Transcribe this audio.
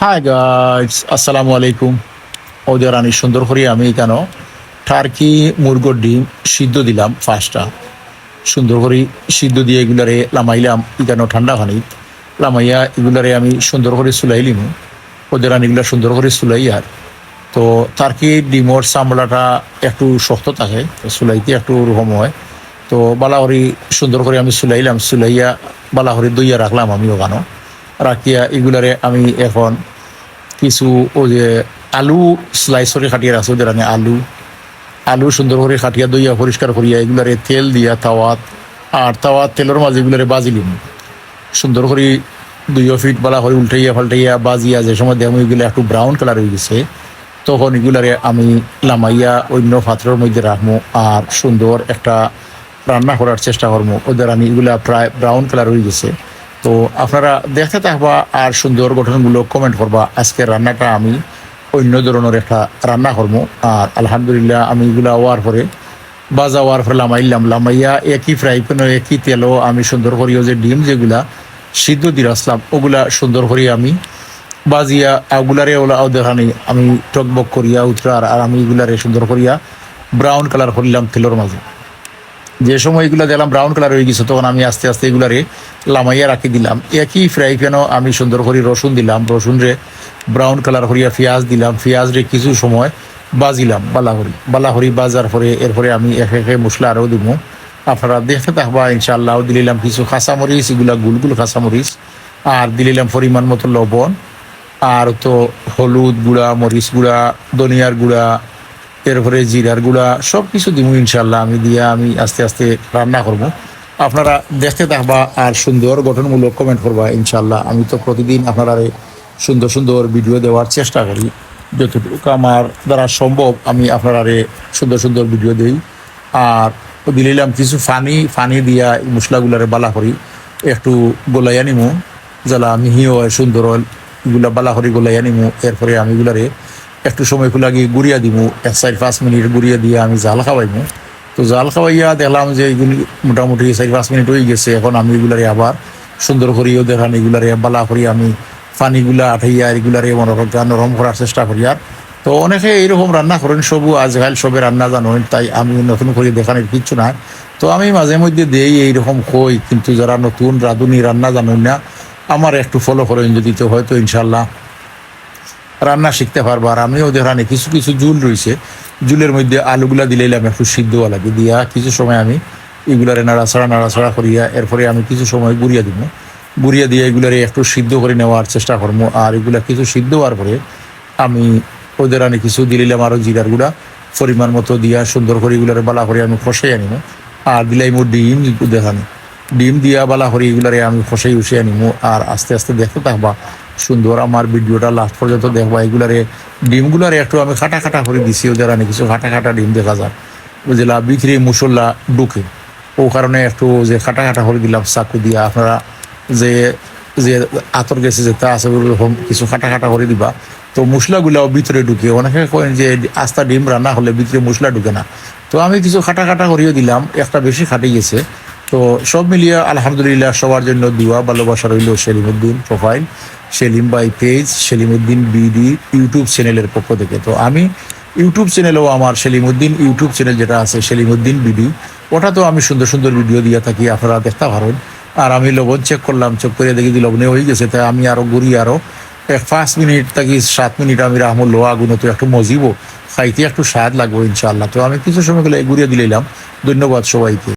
Hi guys, আসসালামু আলাইকুম। ওদের আনি সুন্দর করে আমি কেন টার্কি মুরগোর ডিম সিদ্ধ দিলাম ফার্স্টটা। সুন্দর করে সিদ্ধ দিয়ে এগুলারে লামাইলাম কেন ঠান্ডা পানি লামাইয়া এগুলারে আমি সুন্দর করে চুলাইলিম। ওদের আনিগুলা সুন্দর করে চুলাই আর তো টার্কি ডিমর চামড়াটা একটু শক্ত থাকে, চুলাইতে একটু রকম হয়। তো বালাহরি সুন্দর করে আমি চুলাইলাম, চুলাইয়া বালাহরি দইয়া রাখলাম আমি ওখানো রাখিয়া এগুলারে আমি এখন কিছু ওই যে আলু স্লাইস করে কাটিয়ে রাখছে ওদের আনে আলু আলু সুন্দর করে কাটিয়া দইয়া পরিষ্কার করিয়া এগুলারে তেল দিয়া তাওয়াত আর তাওয়াত তেলের মাঝে এগুলারে বাজিলিম সুন্দর করে 2 ফিট বালা করে উল্টাইয়া পাল্টাইয়া বাজিয়া যে সময় দেখো এগুলো একটু ব্রাউন কালার হয়ে গেছে তখন এগুলারে আমি লামাইয়া অন্য পাত্রের মধ্যে রাখবো আর সুন্দর একটা রান্না করার চেষ্টা করবো। ওদের আমি এগুলা প্রায় ব্রাউন কালার হয়ে গেছে। তো আপনারা দেখতে থাকবা আর সুন্দর গঠনগুলো কমেন্ট করবা। আজকের রান্নাটা আমি অন্য ধরনের একটা রান্না করবো আর আলহামদুলিল্লাহ আমি এগুলা হওয়ার পরে বাজা হওয়ার পরে লামাইয়া একই ফ্রাই প্যানে একই তেলও আমি সুন্দর করিও যে ডিম যেগুলা সিদ্ধ দিয়ে আসলাম ওগুলা সুন্দর করি আমি বাজিয়া ওগুলারে ওলা দেখানি আমি টকবক করিয়া উতরার আর আমি এগুলারে সুন্দর করিয়া ব্রাউন কালার করলাম তেলের মাঝে। যে সময় এগুলো দেখলাম ব্রাউন কালার হয়ে গেছে তখন আমি আস্তে আস্তে এগুলারে লামাইয়া রাখি দিলাম। একই ফ্রাই প্যানও আমি সুন্দর করে রসুন দিলাম, রসুন রে ব্রাউন কালার করিয়া পেঁয়াজ দিলাম, পেঁয়াজ রে কিছু সময় বাজিলাম বালাহরি বাজার পরে এরপরে আমি এক একে মশলা আরও দিব। আপনারা দেখতে থাকবা ইনশাআল্লাহ। দিলাম কিছু কাঁচামরিচ, এগুলা গুলগুল কাঁচামরিচ আর দিলাম পরিমাণ মতো লবণ আর তো হলুদ গুঁড়া, মরিচ গুঁড়া, ধনিয়ার গুঁড়া, এরপরে জিরার গুঁড়া সব কিছু দিব ইনশাল্লাহ। আমি দিয়া আমি আস্তে আস্তে রান্না করব। আপনারা দেখতে থাকবা আর সুন্দর গঠনমূলক কমেন্ট করবা ইনশাল্লাহ। আমি তো প্রতিদিন আপনারা সুন্দর সুন্দর ভিডিও দেওয়ার চেষ্টা করি, যতটুকু আমার দ্বারা সম্ভব আমি আপনারা সুন্দর সুন্দর ভিডিও দিই। আর দিলাম কিছু ফানি দিয়া মশলাগুলারে বালা করি একটু গোলাইয়া নিমু, জ্বালা মিহি হয় সুন্দর এগুলা বালা করি গোলাইয়া নিমু। এরপরে আমি এগুলারে একটু সময় লাগিয়ে গুড়িয়া দিব, 4-5 মিনিট গুড়িয়া দিয়ে আমি জাল খাওয়াইবো। তো জাল খাওয়াইয়া দেখলাম যে এগুলি মোটামুটি 4-5 মিনিট হয়ে গেছে। এখন আমি এগুলারে আবার সুন্দর করিও দেখান এগুলারে বালা করি আমি পানিগুলা আঠাইয়া এগুলারে নরম করার চেষ্টা করি। আর তো অনেকে এইরকম রান্না করেন, সবু আজকাল সবে রান্না জানেন, তাই আমি নতুন করে দেখানোর কিচ্ছু নাই। তো আমি মাঝে মধ্যে দেই এইরকম কই, কিন্তু যারা নতুন রাঁধুনি রান্না জানেন না আমার একটু ফলো করেন যদি, তো হয়তো ইনশাল্লাহ রান্না শিখতে পারবো। আর আমিও দেখানি কিছু কিছু জুল রয়েছে, জুলের মধ্যে আলুগুলা দিলাম একটু সিদ্ধ লাগে দিয়া কিছু সময় আমি এগুলারে নাড়াছাড়া করিয়া এরপরে আমি কিছু সময় গুড়িয়া দিব, গুড়িয়া দিয়ে এগুলারে একটু সিদ্ধ করে নেওয়ার চেষ্টা করবো। আর এগুলা কিছু সিদ্ধ হওয়ার পরে আমি ওদের আনি কিছু দিলাম আরও জিরার গুঁড়া পরিমাণ মতো দিয়া সুন্দর করে এগুলারে বালা করে আমি খসাই আনিব। আর দিলাম ডিম দেখানি, ডিম দিয়া বালা করে এগুলারে আমি খসাই উসে আনিব। আর আস্তে আস্তে দেখতে থাকবা সুন্দর আমার ভিডিওটা লাস্ট পর্যন্ত দেখবা। এগুলারে ডিমগুলারে একটু আমি খাটা করে দিছি, ওদের আনি কিছু খাটা ডিম দেখা যায় বুঝলা বিক্রি মশলা ঢুকে, ও কারণে একটু যে খাটা করে দিলাম চাকু দিয়া। আপনারা যে যে আতর গেছে যে তা আছে ওরকম কিছু খাটা করে দিবা, তো মশলাগুলাও ভিতরে ঢুকে। অনেকে কয়েন যে আস্তা ডিম রান্না হলে ভিতরে মশলা ঢুকে না, তো আমি কিছু খাটা করিয়ে দিলাম, একটা বেশি খাটে গেছে। তো সব মিলিয়ে আলহামদুলিল্লাহ সবার জন্য দোয়া ভালোবাসা রইল। সেলিমউদ্দিন প্রোফাইল, সেলিম বাই পেজ, সেলিমউদ্দিন বিডি ইউটিউব চ্যানেলের পক্ষ থেকে। তো আমি ইউটিউব চ্যানেলেও আমার সেলিমউদ্দিন ইউটিউব চ্যানেল যেটা আছে সেলিমউদ্দিন বিডি, ওটা তো আমি সুন্দর সুন্দর ভিডিও দিয়ে থাকি, আপনারা দেখতে পারেন। আর আমি লবণ চেক করলাম, চেক করে দেখি লবণে হয়ে গেছে, তাই আমি আরও ঘুরি আরও 5 মিনিট থাকি 7 মিনিট আমি রাখবো। লোহা আগুনে তো একটু মজিবো, খাইতে একটু স্বাদ লাগবো ইনশাআল্লাহ। তো আমি কিছু সময় গেলে ঘুরিয়ে দিলাম। ধন্যবাদ সবাইকে।